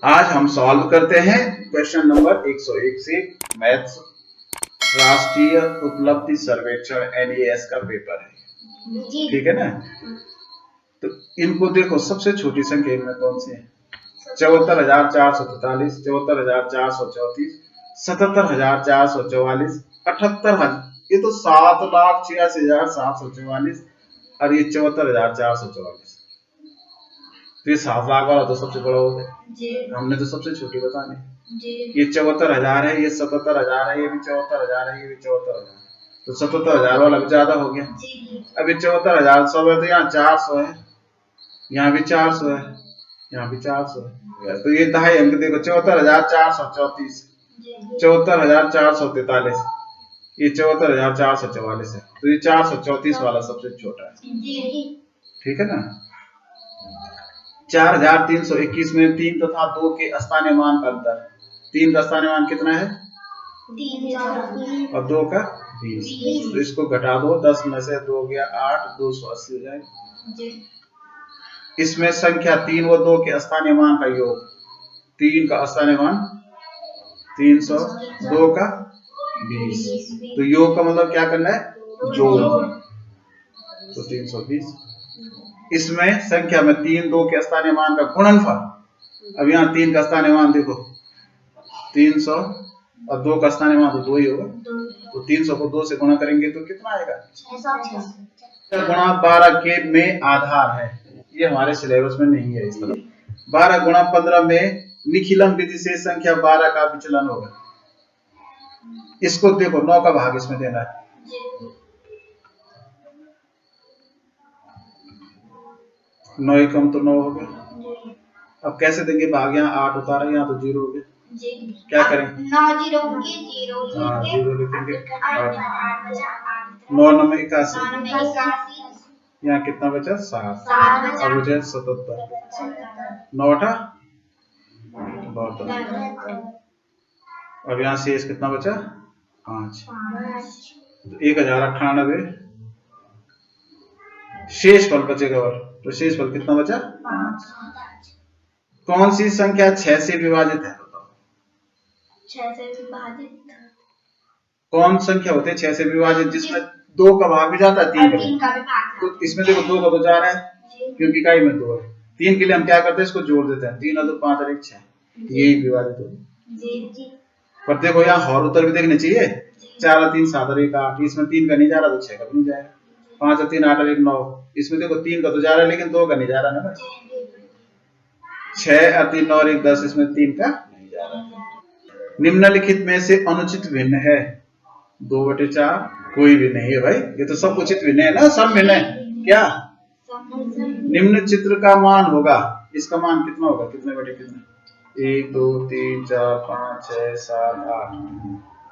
आज हम सॉल्व करते हैं क्वेश्चन नंबर 101 से मैथ्स राष्ट्रीय उपलब्धि सर्वेक्षण NES का पेपर है। ठीक है ना। तो इनको देखो, सबसे छोटी संख्या इनमें कौन सी है? 74,443, 74,434, 77,444, 78,000। ये तो 7,86,744 और ये 74,444। तो ये 7 लाख वाला तो सबसे बड़ा हो गया। हमने तो सबसे छोटी बतानी। ये 74,000 है, ये 77,000 है, ये भी 74,000 है, ये भी 74,000। तो 77,000 वाला भी ज्यादा हो गया। अब ये 74,000 100 है, तो यहाँ 400 है, यहाँ भी 400 है, यहाँ भी 400 है। तो ये 2.5 अंक देखो, 74,434, 74,443, ये 74,444 है। तो ये 434 वाला सबसे छोटा है। ठीक है ना। 4,321 में 3 तथा 2 के स्थानीय मान का अंतर। 3 का स्थानीय मान कितना है? 3 और 2 का 20। तो इसको घटा दो, 10 में से 2 गया 8, 280 हो जाएगा। इसमें संख्या 3 व 2 के स्थानीय मान का योग। 3 का स्थानीय मान 300, 2 का 20। तो योग का मतलब क्या करना है? जोड़। तो 320। इसमें संख्या में 3, 2 के स्थानीय मान का गुणनफल। अब यहाँ 3 का स्थानीय मान देखो 300 और 2 का स्थानीय मान तो 2 ही होगा। तो 300 को 2 से गुणा करेंगे तो कितना आएगा? 6 गुणा 12 के में आधार है। ये हमारे सिलेबस में नहीं है। इस तरह 12 गुणा 15 में निखिलम विधि से संख्या 12 का विचलन होगा। इसको देखो 9 का भाग इसमें देना है। 9 एकम तो 9 हो गया। अब कैसे देंगे भाग? यहाँ 8 उतारा, यहाँ तो 0 हो गया। क्या करें? 9 0 होंगे, 0 लिखेंगे। 9 9 81, यहाँ कितना बचा? 7 और बचा 77। 9 8 72। अब यहाँ शेष कितना बचा? 5। 1098 शेष फल बचेगा। और तो शेष फल कितना बचा? 5। कौन सी संख्या 6 से विभाजित है? बताओ। 6 से विभाजित कौन संख्या होती है 6 से विभाजित जिसमें 2 का भाग भी जाता है, 3 का भी भाग? तो इसमें देखो 2 का तो जा रहा है क्योंकि इकाई में 2 है। 3 के लिए हम क्या करते हैं? इसको जोड़ देते हैं। 3 और 2 5 और 1 6, यही विभाजित होगी। पर देखो यहाँ हर उत्तर भी देखने चाहिए। 4 और 3 7 और 1 8, इसमें 3 का नहीं जा रहा तो 6 का भी नहीं जाएगा। 5 और 3 8 और 1 9, इसमें देखो 3 का तो जा रहा है लेकिन 2 का नहीं जा रहा ना। 6 और 3 9 और 1 10, इसमें 3 का नहीं जा रहा। निम्नलिखित में से अनुचित भिन्न है? 2/4 कोई भी नहीं है भाई। ये तो सब उचित भिन्न है ना, सब भिन्न है। क्या निम्न चित्र का मान होगा? इसका मान कितना होगा? कितने बटे कितने? 1 2 3 4 5 6 7 8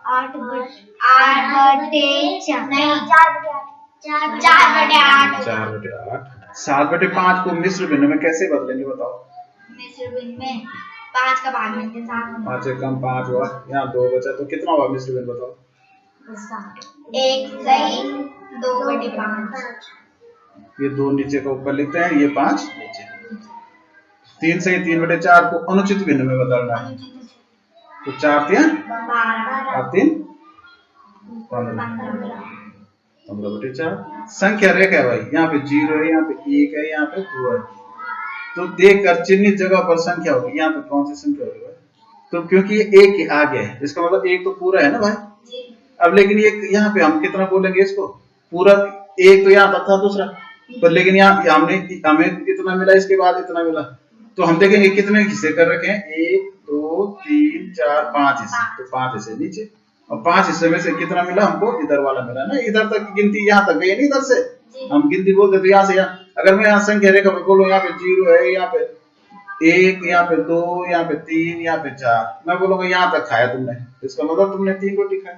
8 बटे 4 नहीं 4/8 7/5 को मिश्र भिन्न में कैसे बदलेंगे बताओ? मिश्र भिन्न में 5 का भाग करके 7 5 से कम 5 हुआ, यहाँ 2 बचा, तो कितना हुआ मिश्र भिन्न बताओ? 1 सही 2/5। ये 2 नीचे का ऊपर लिखते हैं, ये 5 नीचे। 3 सही 3/4 को अनुचित भिन्न में बदलना है। तो 4 3 12 और 3 15/4। संख्या रेखा है भाई, यहाँ पे 0 है, यहाँ पे 1 है, यहाँ पे 2 है। तो देखकर चिन्हित जगह पर संख्या होगी। यहाँ पे कौन सी संख्या होगी भाई? तो क्योंकि ये 1 के आगे है, इसका मतलब 1 तो पूरा है ना भाई। अब लेकिन ये यहाँ पे हम कितना बोलेंगे इसको? पूरा 1 तो यहाँ था दूसरा, पर लेकिन यहाँ हमें इतना मिला, इसके बाद इतना मिला। तो हम देखेंगे कितने हिस्से कर रखे हैं? 1 2 3 4 5 हिस्से। तो 5 हिस्से नीचे और 5 हिस्से में से कितना मिला हमको? इधर वाला मिला ना। इधर तक की गिनती यहाँ तक गई नहीं, इधर से हम गिनती बोलते तो यहाँ से यहाँ। अगर मैं यहाँ संख्या रेखा पे बोलूं, यहाँ पे 0 है, यहाँ पे 1, यहाँ पे 2, यहाँ पे 3, यहाँ पे 4, मैं बोलूंगा यहाँ तक खाया तुमने, इसका मतलब तुमने 3 रोटी खाई।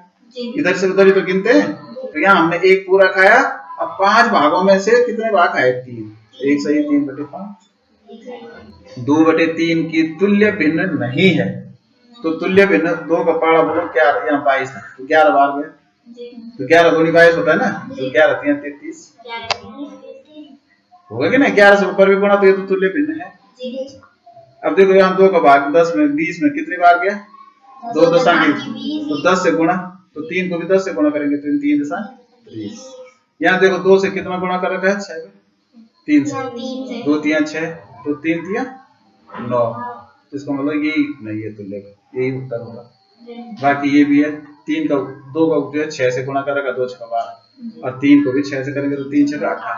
इधर से उधर ही तो गिनते हैं। तो यहाँ हमने 1 पूरा खाया। अब 5 भागों में से कितने भाग खाए? 3। 1 सही 3/5। 2/3 की तुल्य भिन्न नहीं है। तो तुल्य भिन्न 2 का पाड़ा बोलो क्या? यहाँ 22 है, तो 11 बार गए। तो 11 दूनी 22 होता है ना। तो 11 3 33 होगा कि नहीं? 11 से ऊपर भी गुणा तो ये तो तुल्य भिन्न है। अब देखो यहाँ 2 का भाग 10 में 20 में कितनी बार गया? 2 दशमलव 20। तो 10 से गुणा, तो 3 को भी 10 से गुणा करेंगे तो 3 दशमलव 30। यहाँ देखो 2 से कितना गुणा कर रखा है? 6 में 3 से 2 3 6, तो 3 3 9। इसका मतलब यही नहीं है तुल्य का, यही उत्तर होगा। बाकी ये भी है 3 का 2 का जो है 6 से गुणा कर रखा 2 6 12, और 3 को भी 6 से करेंगे तो 3 6 18।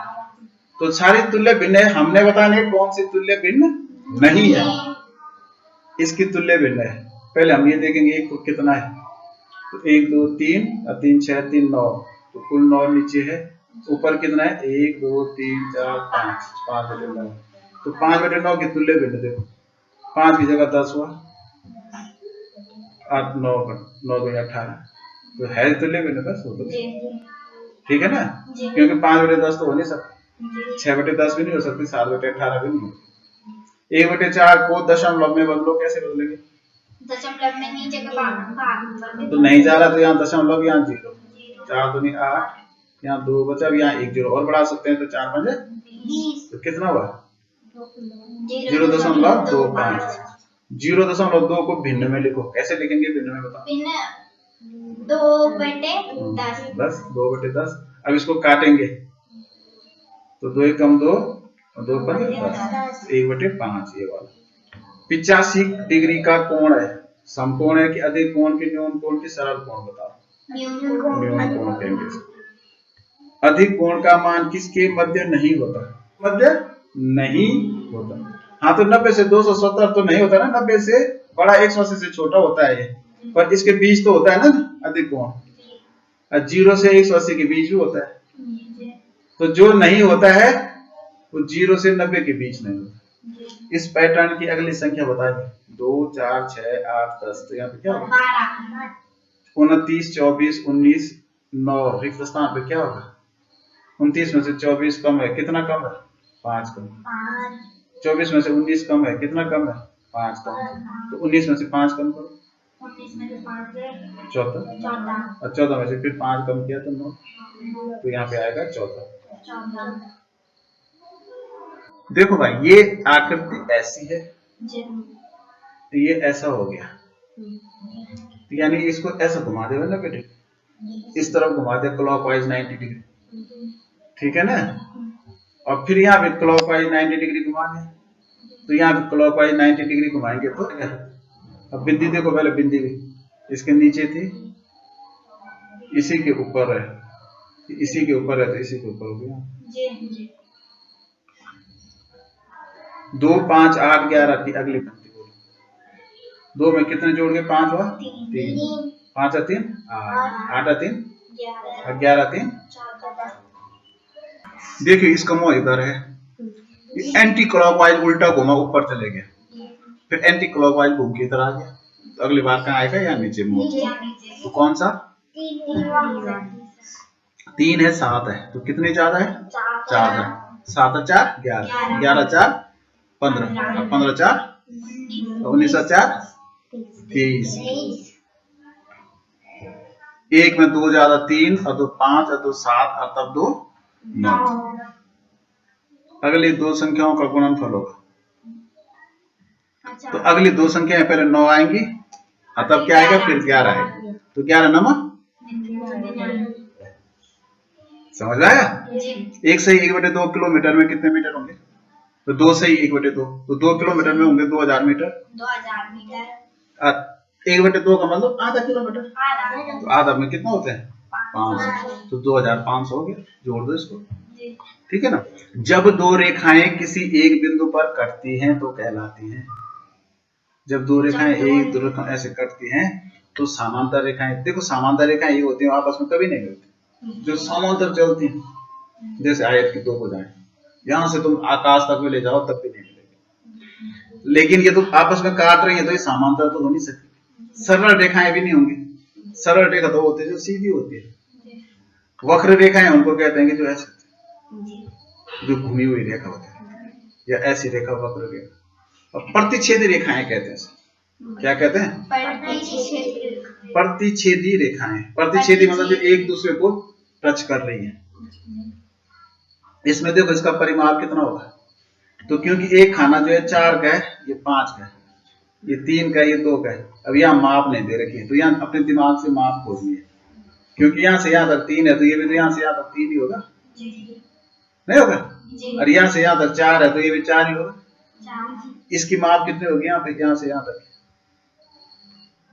तो सारी तुल्य भिन्न है, हमने बताने कौन सी तुल्य भिन्न नहीं है, इसकी तुल्य भिन्न है। पहले हम ये देखेंगे एक को कितना है, तो 1 2 3 और 3 6 3 9, तो कुल 9 नीचे है, ऊपर कितना है 1 2 3 4 5, 5/9। तो 5/9 की तुल्य भिन्न देखो, 5 की जगह 10 हुआ, 8 9 का 9 2 18, तो है तुल्य भिन्न बस वो तो ठीक है ना, क्योंकि 5/10 तो हो नहीं सकता, 6/10 भी नहीं हो सकती, 7/18 भी नहीं हो सकती। 1/4 को दशमलव में बदलो, कैसे बदलेंगे? दशमलव में नीचे का भाग तो नहीं जा रहा तो यहाँ दशमलव, यहाँ 0, 4 दूनी 8, यहाँ 2 बचा, यहाँ 1 0 और बढ़ा सकते हैं, तो 4 5 20, तो कितना हुआ? 0.25। 0.2 को भिन्न में लिखो, कैसे लिखेंगे भिन्न में बताओ? भिन्न 2/10, बस 2/10। अब इसको काटेंगे तो 2 1 कम 2 और 2 5 10, 1/5 ये वाला। 85 डिग्री का कोण है, समकोण है कि अधिक कोण की न्यून कोण की सरल कोण बताओ? न्यून कोण कहेंगे। अधिक कोण का मान किसके मध्य नहीं होता? मध्य नहीं होता। हाँ, तो 90 से 270 तो नहीं होता ना, 90 से बड़ा 180 से छोटा होता है ये, पर इसके बीच तो होता है ना अधिक कोण, 0 से 180 के बीच भी होता है। तो जो नहीं होता है वो 0 से 90 के बीच नहीं होता। इस पैटर्न की अगली संख्या बताइए। 2 4 6 8 10, तो यहाँ पे क्या होगा? 29 24 19 9, रिक्त स्थान पे क्या होगा? 29 में से 24 कम है, कितना कम है? 5 कम। 24 में से 19 कम है, कितना कम है? 5 कम। तो 19 में से 5 कम करो, 19 में से 5 14, और 14 में से फिर 5 कम किया तो 9, तो यहाँ पे आएगा 14। देखो भाई, ये आकृति ऐसी है, तो ये ऐसा हो गया, तो यानी इसको ऐसा घुमा देगा ना बेटे, इस तरफ घुमा दे क्लॉकवाइज 90 डिग्री, ठीक है ना। और फिर यहाँ पे क्लॉकवाइज 90 डिग्री घुमा दे, तो यहाँ पे क्लॉकवाइज 90 डिग्री घुमाएंगे तो क्या? अब बिंदी देखो, पहले बिंदी भी इसके नीचे थी, इसी के ऊपर है, इसी के ऊपर है, तो इसी के ऊपर हो गया। 2 5 8 11 की अगली पंक्ति बोलो। 2 में कितने जोड़ के 5 हुआ? 3, 5 और 3 8 और 3 11 3। देखिए इसका मुंह इधर है, एंटी क्लॉकवाइज उल्टा घुमा ऊपर चले गया, फिर एंटी क्लॉकवाइज घूम के इधर आ गया, तो अगली बार कहाँ आएगा? या नीचे मुंह। तो कौन सा? 3 है 7 है, तो कितने ज्यादा है? 4 है। 7 और 4 11, 11 4 15, 15 4 19 और 4 30। 1 में 2 ज्यादा 3, और 2 5, और 2 7, और तब 2 9। अगली दो संख्याओं का गुणनफल होगा, तो अगली दो संख्याएं पहले 9 आएंगी, और तब क्या आएगा? फिर 11 आएगा, तो 11 9 समझ आया? 1 से 1/2 किलोमीटर में कितने मीटर होंगे? तो 2 से 1/2, तो 2 किलोमीटर में होंगे 2000 मीटर। 1/2 का मतलब आधा किलोमीटर, तो आधा में कितना होते हैं? 500, तो 2500 हो गया, जोड़ दो इसको, ठीक है ना। जब दो रेखाएं किसी एक बिंदु पर कटती हैं तो कहलाती हैं। जब दो रेखाएं एक दो रेखा ऐसे कटती हैं तो समांतर रेखाएं, देखो समांतर रेखाएं ये होती हैं आपस में कभी नहीं मिलती, जो समांतर चलती हैं, जैसे आयत की दो भुजाएं, यहां से तुम आकाश तक में ले जाओ तब भी नहीं मिलेगी। लेकिन ये तो आपस में काट रही है, तो ये समांतर तो हो नहीं सकती। सरल रेखाएं भी नहीं होंगी, सरल रेखा तो होती है जो सीधी होती है। वक्र रेखाएं उनको कहते हैं कि जो ऐसे जो घूमी हुई रेखा होती है, या ऐसी रेखा वक्र रेखा। और प्रतिच्छेदी रेखाएं कहते हैं, क्या कहते हैं? प्रतिच्छेदी रेखाएं। प्रतिच्छेदी मतलब जो एक दूसरे को टच कर रही हैं। इसमें देखो इसका परिमाप कितना होगा? तो क्योंकि एक खाना जो है 4 का है, ये 5 का है, ये 3 का है, ये 2 का है। अब यहाँ माप नहीं दे रखी है, तो यहाँ अपने दिमाग से माप खोजनी है। क्योंकि यहाँ से यहाँ तक 3 है, तो ये भी तो यहाँ से यहाँ तक 3 ही होगा, नहीं होगा? और यहाँ से यहाँ तक 4 है, तो ये भी 4 ही होगा। इसकी माप कितनी होगी यहाँ पे, यहाँ से यहाँ तक?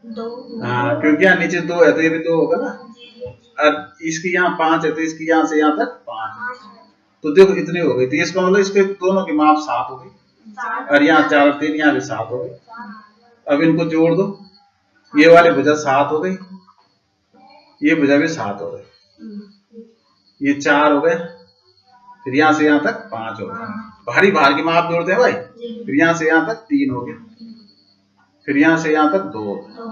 2। हाँ, क्योंकि यहाँ नीचे 2 है, तो ये भी 2 होगा ना। और इसकी यहाँ 5 है, तो इसकी यहाँ से यहाँ तक 5 है। तो देखो इतनी हो गई, तो इसका मतलब इसके दोनों की माप 7 हो गई। और यहाँ 4 और 3, यहाँ भी 7 हो गई। अब इनको जोड़ दो, ये वाली भुजा 7 हो गई, ये भुजा भी 7 हो गई, ये 4 हो गए, फिर यहाँ से यहाँ तक 5 हो गए। भारी भार की माप जोड़ते हैं भाई। फिर यहाँ से यहाँ तक 3 हो गया, फिर यहाँ से यहाँ तक 2 हो गया।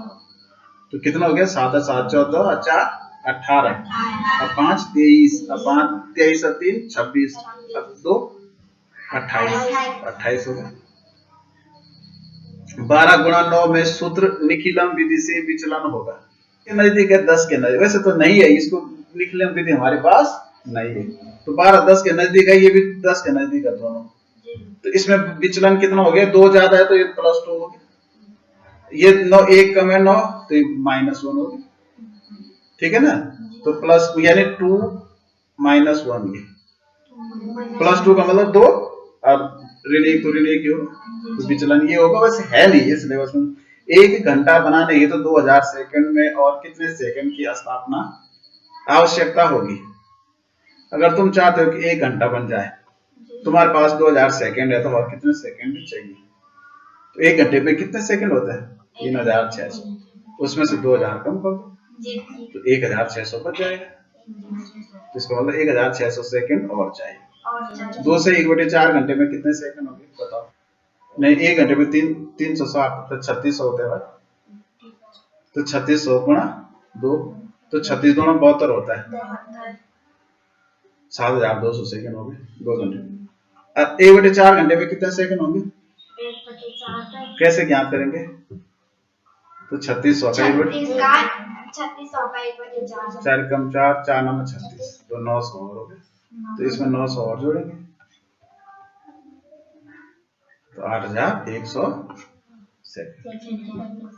तो कितना हो गया? 7 और 7 14 और 4 18 और 5 23 और 5 23 और 3 26 और 2 28 हो गया। 12 गुणा 9 में सूत्र निखिलम विधि से विचलन होगा। के नजदीक है 10 के नजदीक, वैसे तो नहीं है, इसको निखिलम विधि हमारे पास नहीं है। तो 12 10 के नजदीक है, ये भी 10 के नजदीक है दोनों। तो इसमें विचलन कितना हो गया? 2 ज्यादा है तो ये +2 हो गया, ये 9 1 कम है 9 तो ये -1 हो गया, ठीक है ना। तो प्लस यानी 2 -1 ये +2 का मतलब 2 और ऋण 1 तो ऋण 1 ही होगा। तो विचलन ये होगा, वैसे है नहीं इस सिलेबस में। 1 घंटा बनाने की तो 2000 सेकंड में और कितने सेकंड की स्थापना आवश्यकता होगी। अगर तुम चाहते हो कि 1 घंटा बन जाए, तुम्हारे पास 2000 सेकंड है, तो और कितने सेकंड चाहिए? तो 1 घंटे में कितने सेकंड होते हैं? 3600। उसमें से 2000 कम कर दो, तो 1600 बच जाएगा। तो इसका मतलब 1600 सेकंड और चाहिए। 2 से 1/4 घंटे में कितने सेकंड होंगे बताओ? नहीं, 1 घंटे में 360 तो 3600 होते हैं भाई। तो 3600 गुणा 2, तो 36 दूना 72 होता है। 7200 सेकंड हो गए 2 घंटे। अब 1/4 घंटे में कितने सेकंड होंगे? कैसे ज्ञात करेंगे? तो 3600 का 4 कम 4 4 9 36, तो 900 और हो गए। तो इसमें 900 और जोड़ेंगे तो 8100 सेकंड,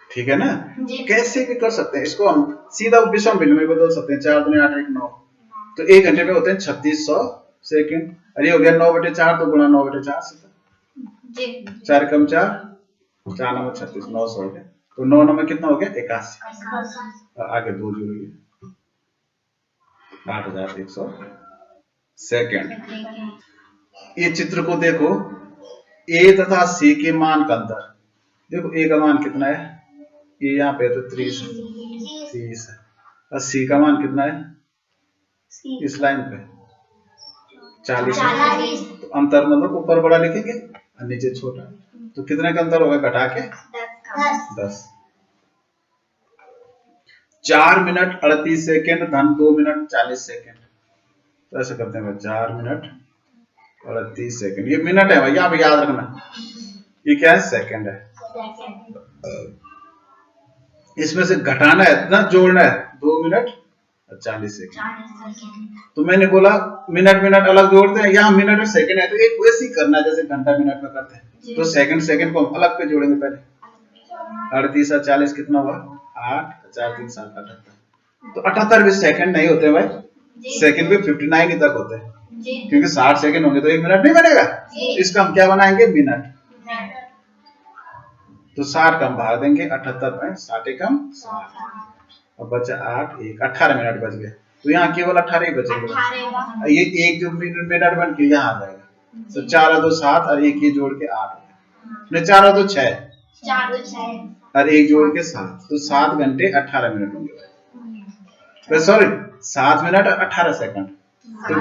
ठीक है ना। कैसे भी कर सकते हैं इसको, हम सीधा विषम भिन्न में बदल सकते हैं। 4 दूनी 8 1 9, तो 1 घंटे में होते हैं 3600 सेकंड। और ये हो गया 9/4, तो गुणा 9/4 से 4 कम 4 4 9 36, 900 हो गया। तो 9 9 में कितना हो गया? 81। और आगे 2 जोड़िए, 8100 सेकंड। ये चित्र को देखो, ए तथा सी के मान का अंतर देखो। ए का मान कितना है? ये यहाँ पे तो 30 है, और सी का मान कितना है इस लाइन पे? 40 है। तो अंतर मतलब ऊपर बड़ा लिखेंगे और नीचे छोटा, तो कितने का अंतर होगा घटा के? 10। 4 मिनट 38 सेकेंड धन 2 मिनट 40 सेकेंड। तो ऐसे करते हैं 4 मिनट 38 सेकेंड। ये मिनट है भाई, यहाँ पे याद रखना, ये क्या है? सेकेंड है। इसमें से घटाना है ना जोड़ना है 2 मिनट 40 सेकेंड। तो मैंने बोला मिनट मिनट अलग जोड़ते हैं, यहाँ मिनट और सेकंड है, तो एक वैसे ही करना है जैसे घंटा मिनट में करते हैं। तो सेकंड सेकंड को हम अलग पे जोड़ेंगे पहले। 38 और 40 कितना हुआ? 8 4 3 7 78। तो 78 भी सेकंड नहीं होते भाई, सेकंड भी 59 ही तक होते हैं, क्योंकि 60 सेकंड होंगे तो 1 मिनट नहीं बनेगा। इसका हम क्या बनाएंगे? मिनट। तो 60 कम भाग देंगे 78 में, 60 कम 60, और बचा 8 1 18 मिनट बच गए। तो यहाँ केवल 18 ही बचेंगे। ये एक जो मिनट बन के यहाँ आ जाएगा। तो 4 और 2 7 और 1 ये जोड़ के 8 नहीं 4 और 2 6 और 1 जोड़ के 7, तो 7 घंटे 18 मिनट होंगे। सॉरी 7 मिनट और 18 सेकंड। तो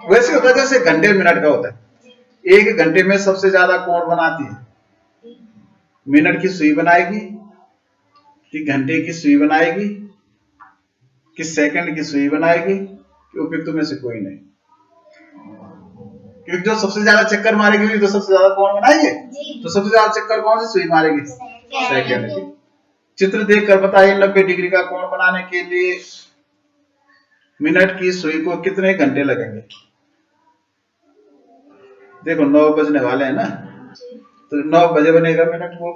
वैसे होता है जैसे घंटे मिनट का होता है। 1 घंटे में सबसे ज्यादा कौन बनाती है? मिनट की सुई बनाएगी कि घंटे की सुई बनाएगी कि सेकंड की सुई बनाएगी, कि उपयुक्त में से कोई नहीं। क्योंकि जो सबसे ज्यादा चक्कर मारेगी तो सबसे ज्यादा कौन बनाएगी? तो सबसे ज्यादा चक्कर कौन सी सुई मारेगी? सेकंड की। चित्र देखकर बताइए 90 डिग्री का कोण बनाने के लिए मिनट की सुई को कितने घंटे लगेंगे? देखो 9 बजने वाले हैं ना, तो 9 बजे बनेगा मिनट वो।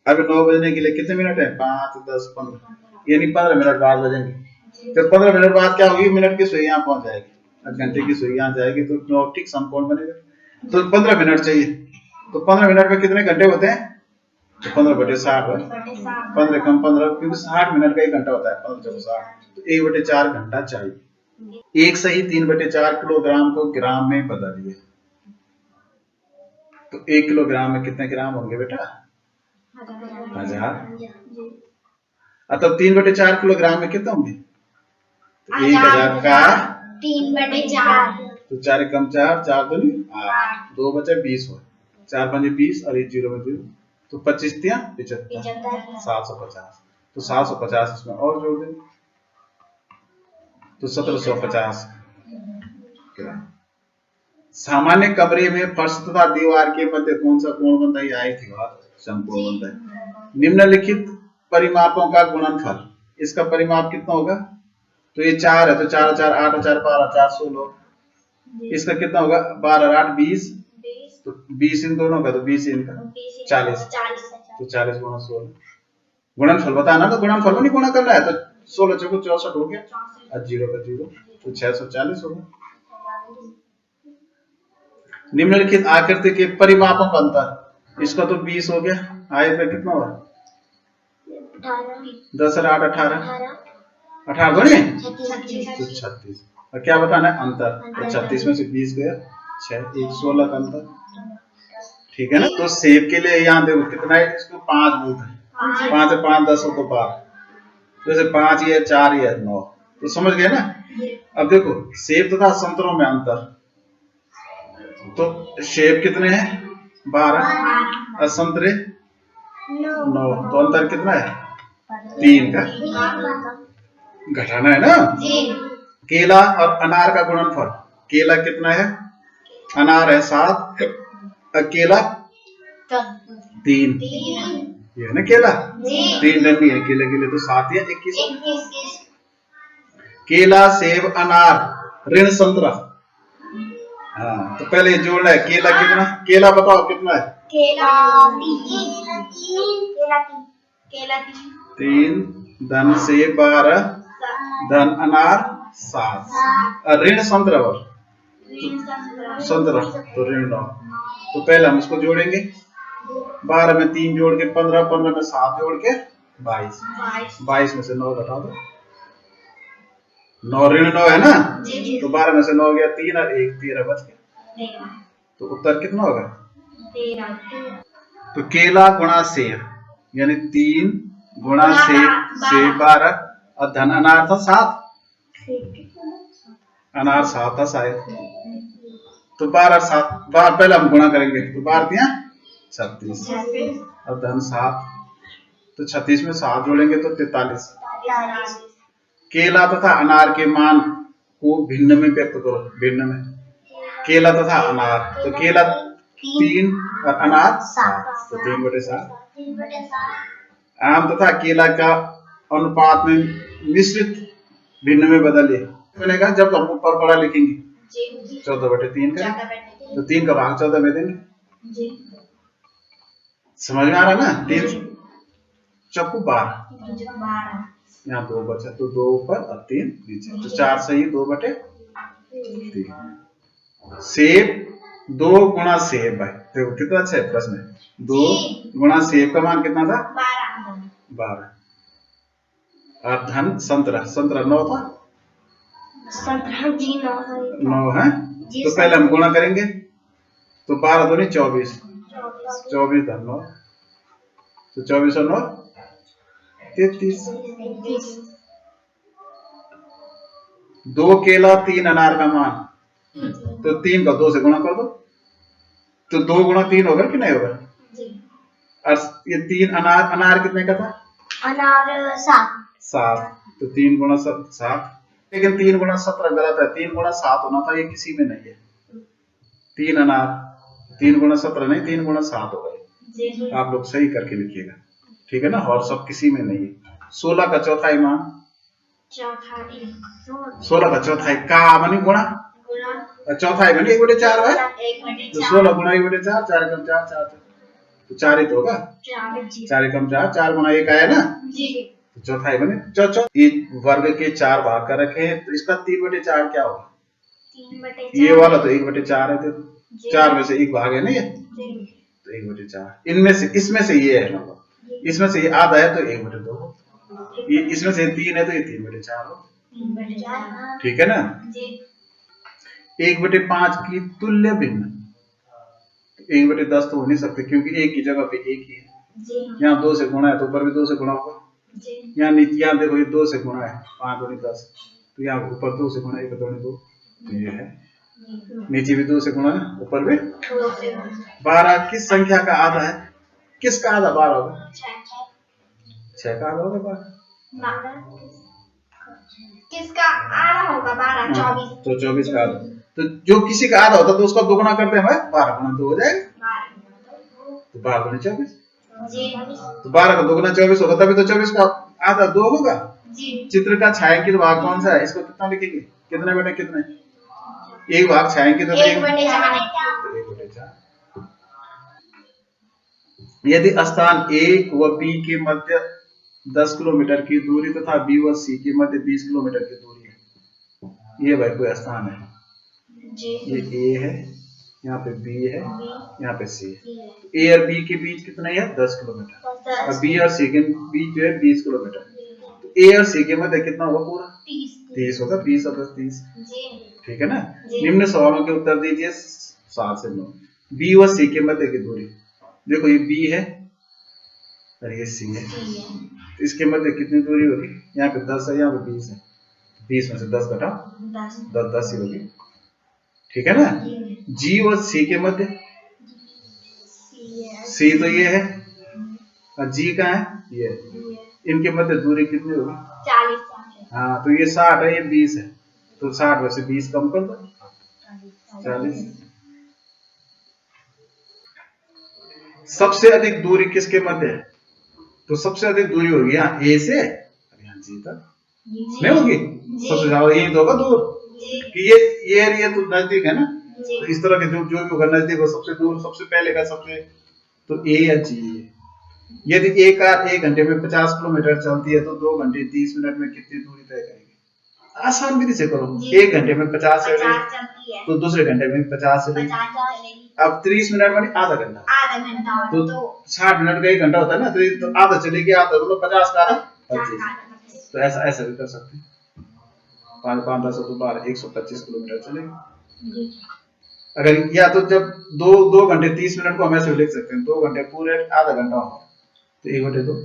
अभी 9 बजने के लिए कितने मिनट है? 5, 10, 15, यानी 15 मिनट बाद बजेंगे। तो 15 मिनट बाद क्या होगी? मिनट की सुई यहाँ पहुंच जाएगी, घंटे की सुई यहाँ जाएगी, तो 9 ठीक समकोण बनेगा। तो 15 मिनट चाहिए, तो 15 मिनट में कितने घंटे होते हैं? तो 15/60 है, 15 कम 15, क्योंकि 60 मिनट का 1 घंटा होता है, 15/60, तो 1/4 घंटा चाहिए। 1 सही 3/4 किलोग्राम को ग्राम में बदलिए। तो 1 किलोग्राम में कितने ग्राम होंगे बेटा? 1000। तब 3/4 किलोग्राम में कितने होंगे? तो 1000 का 3/4, तो 4 कम 4, 4 दूनी 8, 2 बचे 20 हो, 4 5 20 और 1 0 में 0, तो 25 तिया 75, 750। तो 750 इसमें और जोड़ देंगे, तो 1750 ग्राम। सामान्य कमरे में फर्श तथा दीवार के मध्य कौन सा कोण बनता है? आई थी बात, समकोण बनता है। निम्नलिखित परिमापों का गुणनफल, इसका परिमाप कितना होगा? तो ये 4 है, तो 4 4 8 4 12 4 16, इसका कितना होगा? 12 8 20, तो 20 इन दोनों का, तो 20 इनका 40, तो 40 गुणा 16। गुणनफल बताना, तो गुणनफल में नहीं गुणा करना है, तो 16 चौको 64 हो गया, और 0 का 0, तो 640 होगा। निम्नलिखित आकृति के परिमापों का अंतर, इसका तो 20 हो गया, आयत में कितना होगा? 10 और 8 18, 18 दो नहीं, तो 36। और क्या बताना है? अंतर, तो 36 में से 20 गया 6, 1 16 का अंतर, ठीक है ना। तो सेब के लिए यहाँ देखो कितना है, इसको 5 बोलते हैं, 5 और 5 10 हो तो 12, जैसे 5 ये 4 ये 9, तो समझ गए ना। अब देखो सेब तथा संतरों में अंतर, तो सेब कितने हैं? 12, और संतरे 9, तो अंतर कितना है? 3 का, घटाना है ना। केला और अनार का गुणनफल, केला कितना है? अनार है 7, केला 3, ये है ना केला, 3 डंडी है केले के लिए, तो 7 या 21। केला सेब अनार ऋण संतरा, हाँ तो पहले जोड़ना है। केला कितना? केला बताओ कितना है? केला 3, धन सेब 12, धन अनार 7, और ऋण संतरा और संतरा तो ऋण 9। तो पहले हम इसको जोड़ेंगे, 12 में 3 जोड़ के 15, 15 में 7 जोड़ के 22, 22 में से 9 घटा दो, 9 ऋण 9 है ना, तो 12 में से 9 गया 3 और 1 13 बच गया, तो उत्तर कितना होगा? 13। तो केला गुणा सेब यानी 3 गुणा सेब 12, और धन अनार था 7, अनार 7 था शायद, तो 12 7 पहले हम गुणा करेंगे, तो 12 दिया 36, और धन 7, तो 36 में 7 जोड़ेंगे तो 43। केला तथा अनार के मान को भिन्न में व्यक्त करो, भिन्न में केला तथा अनार, तो केला 3 और अनार 7, तो 3/7। आम तथा केला का अनुपात में मिश्रित भिन्न में बदलिए, बनेगा जब हम ऊपर बड़ा लिखेंगे 14/3 का, तो 3 का भाग 14 में देंगे, समझ में आ रहा ना। 3 चौको 12, यहाँ 2 बचा, तो 2 ऊपर और 3 नीचे, तो 4 सही 2/3। सेब 2 गुणा सेब, भाई देखो कितना अच्छा है प्रश्न है, 2 गुणा सेब का मान कितना था? 12, और धन संतरा, संतरा 9 था, 9 है, तो पहले हम गुणा करेंगे, तो 12 दूनी 24, 24 धन 9, तो 24 और 9 33। 2 केला 3 अनार का मान, तो 3 का 2 से गुणा कर दो, तो 2 गुणा 3 होगा कि नहीं होगा? और ये 3 अनार, अनार कितने का था? अनार 7, तो 3 गुणा 7, लेकिन 3 गुणा 17 गलत है, 3 गुणा 7 होना था, ये किसी में नहीं है। 3 अनार 3 गुणा 17 नहीं, 3 गुणा 7 होगा, आप लोग सही करके लिखिएगा, ठीक है ना, और सब किसी में नहीं है। 16 का चौथाई मान, 16 का चौथाई का मानी गुणा, गुणा चौथा है बने 1/4 है, 1/4 तो 16 गुणा 1/4, 4 एकम 4, 4 तो 4 ही तो होगा, 4 एकम 4, 4 गुणा 1 आया ना, जी तो चौथा है बने। चौथा ये वर्ग के 4 भाग कर रखे हैं, तो इसका 3/4 क्या होगा? 3/4 ये वाला तो 1/4 है, तो 4 में से एक भाग है ना ये, तो 1/4 इनमें से, इसमें से ये है ना, इसमें से ये आधा है तो 1/2, ये इसमें से 3 है तो ये 3/4 हो, 3/4 ठीक है ना। जी 1/5 की तुल्य भिन्न, 1/10 तो हो नहीं सकते क्योंकि एक की जगह पे एक ही है, जी यहाँ 2 से गुणा है तो ऊपर भी 2 से गुणा होगा, जी यहाँ नीचे, यहाँ देखो ये 2 से गुणा है, 5 दूनी 10, तो यहाँ ऊपर 2 से गुणा, 1 दूनी 2, तो ये है, नीचे भी 2 से गुणा है, ऊपर भी। 2 से 12 किस संख्या का आधा है? किसका आधा 12 होगा? 6 का आधा होगा 12। किसका आधा होगा? 12 24 तो 24 का आधा, तो जो किसी का आधा होता है तो उसका दुगुना करते हैं भाई, 12 गुना 2 हो जाएगा, 12 तो 12 गुना 24, जी तो 12 का दुगुना 24 होगा, तभी तो 24 का आधा 2 होगा। जी चित्र का छायांकित भाग कौन सा है? इसको कितना लिखेंगे? कितने बेटे कितने? एक भाग छायांकित होता है, 1/4 यदि स्थान A व B के मध्य 10 किलोमीटर की दूरी तथा B व C के मध्य 20 किलोमीटर की दूरी है, ये भाई कोई स्थान है, जी ये A है, यहाँ पे B है, यहाँ पे C है, जी A और B के बीच कितना है? 10 किलोमीटर, और B और C के बीच जो है 20 किलोमीटर, तो A और C के मध्य कितना होगा? पूरा 30 होगा, 20 और 10 30, जी ठीक है ना। जी। निम्न सवालों के उत्तर दीजिए 7 से 9। B व C के मध्य की दूरी, देखो ये B है और ये C है, तो इसके मध्य कितनी दूरी होगी? यहाँ पे 10 है, यहाँ पे 20 है, 20 में से 10 घटा 10 ही होगी, ठीक है ना। G व C के मध्य, C तो ये है और G कहाँ है? ये है, इनके मध्य दूरी कितनी होगी? 40 हाँ, तो ये 60 है, ये 20 है, तो 60 में से 20 कम कर दो, 40। सबसे अधिक दूरी किसके मध्य है? तो सबसे अधिक दूरी होगी यहाँ A से और यहाँ G तक, नहीं होगी? सबसे ज्यादा यही तो होगा दूर, कि ये तो नजदीक है ना, तो इस तरह के जो जो भी होगा नजदीक हो, सबसे दूर, सबसे पहले का सबसे, तो A या G है। यदि एक कार 1 घंटे में 50 किलोमीटर चलती है तो 2 घंटे 30 मिनट में कितनी दूरी तय करेगी? आसान विधि से करो, 1 घंटे में 50 चलती है तो दूसरे घंटे में 50 चलेगी, 50 चलेगी, अब 30 मिनट मानी आधा घंटा, आधा घंटा तो 60 मिनट का 1 घंटा होता है ना, तो आधा चलेगी, आधा मतलब 50 का आधा 25, तो ऐसा भी कर सकते हैं, 5 5 10 12 125 किलोमीटर चलेगी। अगर या तो जब 2 घंटे 30 मिनट को हम ऐसे लिख सकते हैं, 2 घंटे पूरे आधा घंटा होगा, तो 1/2,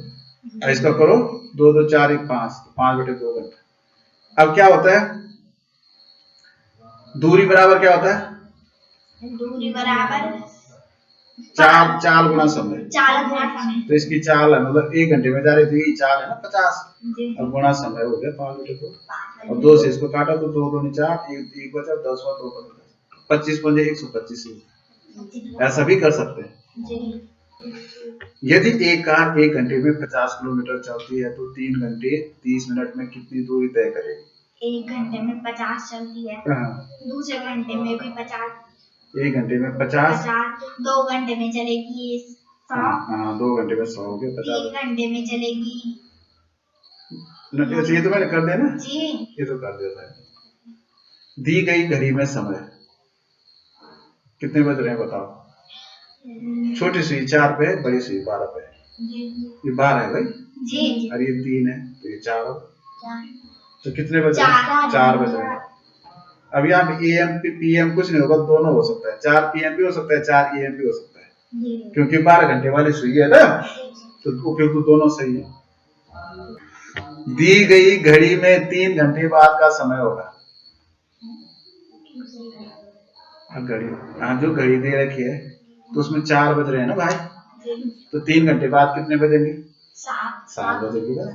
और इसका करो 2 2 4 1 5, 5/2 घंटा। अब क्या होता है? दूरी बराबर क्या होता है? दूरी बराबर चाल गुणा समय, 4 गुना समय, तो इसकी चाल है मतलब 1 घंटे में जा रही, तो ये चाल है ना 50, जी अब गुणा समय हो गया 5/2, और 2 से इसको काटा तो 2 2 4 1 बचा, 10 हुआ, 2 25 पंजे 125, ऐसा भी कर सकते हैं। जी यदि एक कार 1 घंटे में 50 किलोमीटर चलती है तो 3 घंटे 30 मिनट में कितनी दूरी तय करेगी? 1 घंटे में 50 चलती है, दूसरे घंटे में भी 50, 1 घंटे में 50, 2 घंटे में चलेगी 100, हाँ 2 घंटे में 100 हो गया, 50, 3 घंटे में चलेगी, ये तो मैंने कर दिया ना, जी ये तो कर दिया था। दी गई घड़ी में समय कितने बज रहे हैं बताओ? छोटी सुई 4 पे है, बड़ी सुई 12 पे है, जी ये 12 है भाई, जी और ये 3 है, तो ये 4 हो, तो कितने बज रहे चार। हैं? 4 बज रहे हैं। अब यहाँ पे AM PM कुछ नहीं होगा, दोनों हो सकता है, 4 PM भी हो सकता है, 4 AM भी हो सकता है, जी क्योंकि 12 घंटे वाली सुई है ना, तो उपयुक्त तो दोनों सही है। दी गई घड़ी में 3 घंटे बाद का समय होगा, घड़ी, हाँ जो घड़ी दे रखी है तो उसमें 4 बज रहे हैं ना भाई, तो 3 घंटे बाद कितने बजेंगे? 7 बजेगी ना,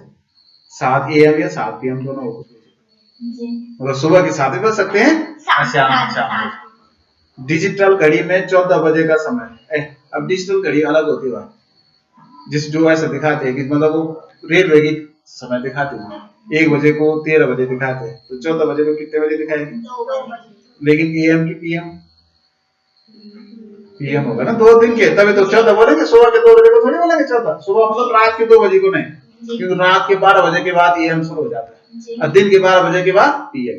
7 AM या 7 PM दोनों हो, मतलब सुबह की 7 भी बज सकते हैं और शाम। डिजिटल घड़ी में 14 बजे का समय, अब डिजिटल घड़ी अलग होती है, जिस जो ऐसा दिखाते हैं कि मतलब वो रेलवे की समय दिखाते हैं, 1 बजे को 13 बजे दिखाते हैं, तो 14 बजे को कितने बजे दिखाएंगे? लेकिन AM की PM होगा ना 2 दिन के, तभी तो 14 बोलेंगे। सुबह के 2 बजे को थोड़ी बोलेंगे 14। सुबह मतलब रात के 2 बजे को नहीं, क्योंकि रात के 12 बजे के बाद AM शुरू हो जाता है और दिन के 12 बजे के बाद PM।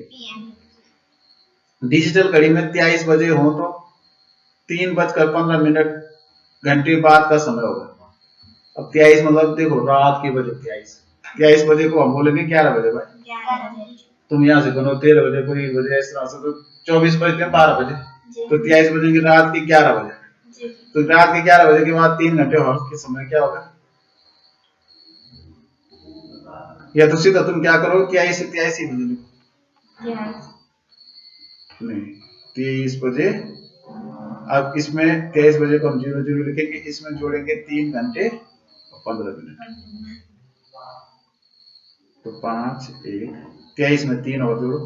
डिजिटल घड़ी में 23 बजे हो तो 3:15 घंटे बाद का समय होगा। अब 23 मतलब देखो रात के बजे 23 बजे को हम बोलेंगे 11 बजे भाई। तुम यहाँ से गिनो 13 बजे को 1 बजे इस तरह से, तो 24 बजते हैं 12 बजे, तो 23 बजे की रात के 11 बजे, तो रात के 11 बजे के बाद 3 घंटे और के समय क्या होगा? या तो सीधा तुम क्या करो 23 से 83 बजे लिखो, नहीं 23 बजे। अब इसमें 23 बजे को हम 00 लिखेंगे, इसमें जोड़ेंगे 3 घंटे और 15 मिनट, तो 5 1 23 में 3 और जोड़ो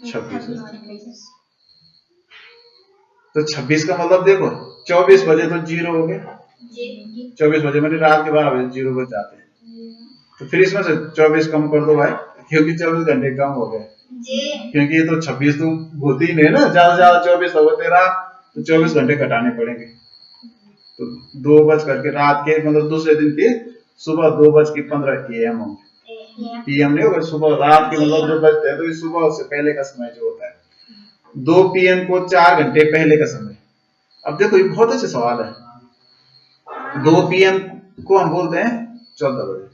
26। तो 26 का मतलब देखो 24 बजे तो 0 हो गए, 24 बजे मैंने रात के 12 बजे 0 बज जाते हैं, तो फिर इसमें से 24 कम कर दो भाई, क्योंकि 24 घंटे कम हो गए, क्योंकि ये तो 26 तो होती ही नहीं ना, ज्यादा ज्यादा 24 होते रहा तो 24 घंटे घटाने पड़ेंगे। तो 2 बज करके रात के मतलब दूसरे दिन के सुबह 2:15 AM होंगे, PM नहीं होगा। सुबह रात के मतलब जो बजते हैं, तो इस सुबह से पहले का समय जो होता है 2 PM को 4 घंटे पहले का समय। अब देखो ये बहुत अच्छा सवाल है। 2 PM को हम बोलते हैं 14 बजे,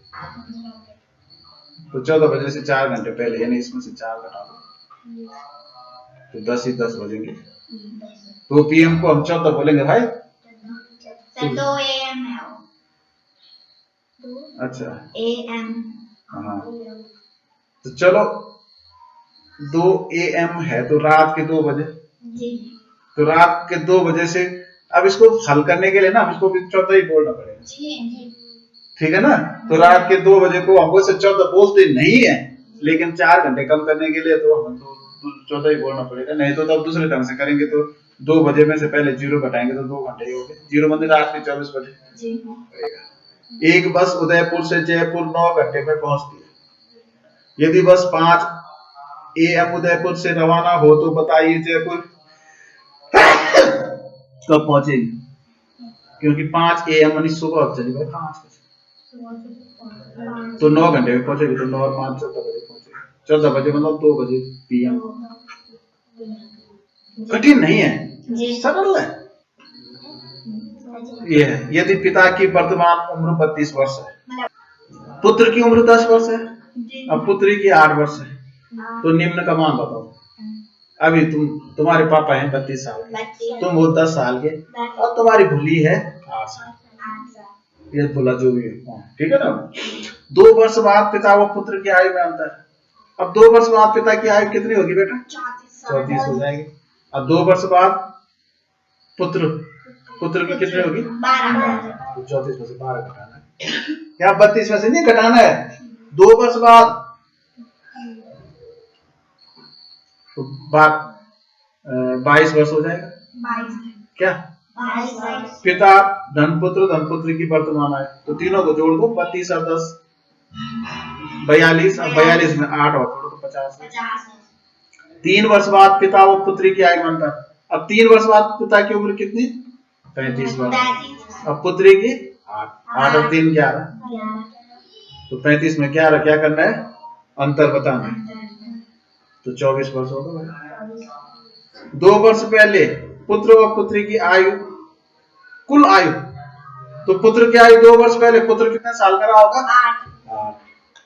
तो 14 बजे से 4 घंटे पहले, यानी इसमें से 4 घटा दो तो 10 ही 10 बजेंगे। 2 PM को हम 14 बोलेंगे भाई, 2 AM है वो। अच्छा AM। हाँ, तो चलो 2 AM है तो रात के 2 बजे, तो रात के 2 बजे से अब इसको हल करने के लिए ना इसको भी 14 ही बोलना पड़ेगा, ठीक है ना। तो रात के 2 बजे को हमको से 14 बोलते नहीं है, लेकिन 4 घंटे कम करने के लिए तो हम तो 14 ही बोलना पड़ेगा, नहीं तो तब दूसरे ढंग से करेंगे तो 2 बजे में से पहले 0 घटाएंगे तो 2 घंटे ही हो गए। 0 मतलब रात के 24 बजे। एक बस उदयपुर से जयपुर 9 घंटे में पहुंचती है। यदि बस 5 AM उदयपुर से रवाना हो तो बताइए जयपुर कब पहुंचेगी? क्योंकि 5 AM यानी सुबह चली भाई 5 बजे, तो 9 घंटे में पहुंचेगी, तो 9 और 5 14 बजे पहुंचेगी। 14 बजे मतलब 2 बजे PM। कठिन नहीं है, सरल है। ये है, यदि पिता की वर्तमान उम्र 32 वर्ष है, पुत्र की उम्र 10 वर्ष है, अब पुत्री की 8 वर्ष है, तो निम्न का मान बताओ। अभी तुम्हारे पापा हैं 32 साल के, तुम हो 10 साल के, और तुम्हारी भूली है 8 साल, ये भूला जो भी है, ठीक है ना। 2 वर्ष बाद पिता व पुत्र की आयु में अंतर। अब 2 वर्ष बाद पिता की आयु कितनी होगी बेटा? 34 हो जाएगी। अब 2 वर्ष बाद पुत्र की कितनी होगी? 12। तो 34 में से 12 घटाना है, क्या 32 में से नहीं घटाना है? 2 वर्ष बाद तो 22 वर्ष हो जाएगा। 22 क्या 22 पिता धनपुत्र की वर्तमान आयु, तो तीनों को जोड़ दो 32 और 10 42, 42 में 8 और जोड़ो तो 50। 3 वर्ष बाद पिता व पुत्री की आयु अंतर। अब 3 वर्ष बाद पिता की उम्र कितनी? 35 वर्ष। अब पुत्री की 8 और 3 11, तो 35 में 11 क्या करना है? अंतर बताना है, तो 24 वर्ष होगा। 2 वर्ष पहले पुत्र व पुत्री की आयु, कुल आयु, तो पुत्र की आयु 2 वर्ष पहले पुत्र कितने साल का रहा होगा? 8।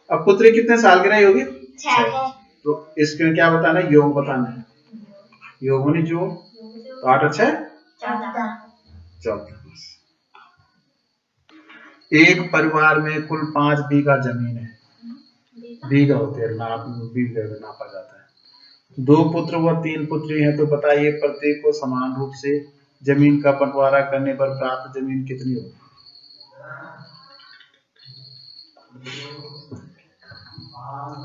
अब पुत्री कितने साल की रही होगी? 6। तो इसके क्या बताना है? योग बताना है। योग नहीं जो, तो 8 और 6 14। एक परिवार में कुल 5 बीघा जमीन है, बीघा होते हैं बीघा में नापा जाता है। 2 पुत्र व 3 पुत्री हैं, तो बताइए प्रत्येक को समान रूप से जमीन का बंटवारा करने पर प्राप्त जमीन कितनी होगी?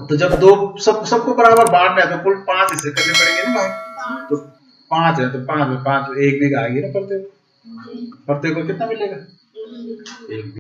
तो जब सबको बराबर बांटना है तो कुल 5 हिस्से करने पड़ेंगे ना भाई। तो 5 है तो 5 में 5 1 बीघा आएगी ना प्रत्येक को कितना मिलेगा? 1।